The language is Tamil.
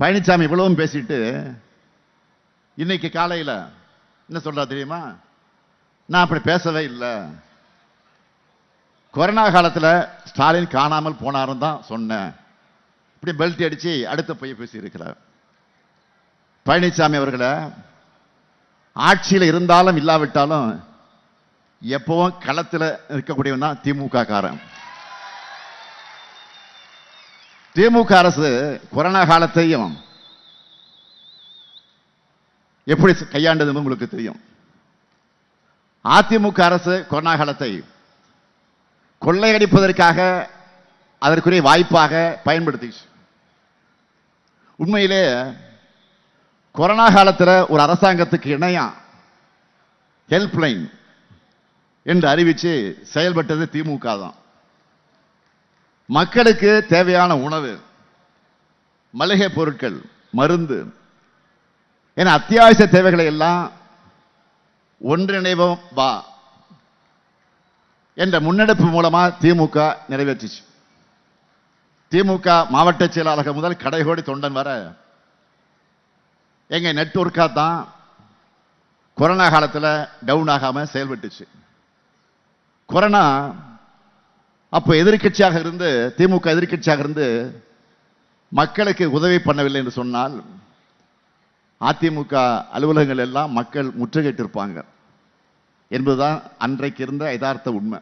பழனிசாமி இவ்வளவும் பேசிட்டு இன்னைக்கு காலையில் என்ன சொல்றா தெரியுமா? நான் அப்படி பேசவே இல்லை, கொரோனா காலத்தில் ஸ்டாலின் காணாமல் போனாரும் தான் சொன்னேன். இப்படி பெல்ட் அடிச்சு அடுத்த போய் பேசி இருக்கிறார். பழனிசாமி அவர்களை ஆட்சியில் இருந்தாலும் இல்லாவிட்டாலும் எப்பவும் களத்தில் இருக்கக்கூடியவன் தான் திமுக காரன். திமுக அரசு கொரோனா காலத்தையும் எப்படி கையாண்டது உங்களுக்கு தெரியும். அதிமுக அரசு கொரோனா காலத்தை கொள்ளையடிப்பதற்காக அதற்குரிய வாய்ப்பாக பயன்படுத்திச்சு. உண்மையிலே கொரோனா காலத்தில் ஒரு அரசாங்கத்துக்கு இணையா ஹெல்ப்லைன் என்று அறிவிச்சு செயல்பட்டது திமுக தான். மக்களுக்கு தேவையான உணவு, மளிகை பொருட்கள், மருந்து என அத்தியாவசிய தேவைகளை எல்லாம் ஒன்றிணைவோம் வா என்ற முன்னெடுப்பு மூலமா திமுக நிறைவேற்றிச்சு. திமுக மாவட்ட செயலாளர்கள் முதல் கடைகோடி தொண்டன் வர எங்க நெட்வொர்க்கா தான் கொரோனா காலத்தில் டவுன் ஆகாம செயல்பட்டுச்சு. கொரோனா அப்போ எதிர்கட்சியாக இருந்து, திமுக எதிர்கட்சியாக இருந்து மக்களுக்கு உதவி பண்ணவில்லை என்று சொன்னால் அதிமுக அலுவலகங்கள் எல்லாம் மக்கள் முற்றுகையிட்டிருப்பாங்க என்பதுதான் அன்றைக்கு இருந்த யதார்த்த உண்மை.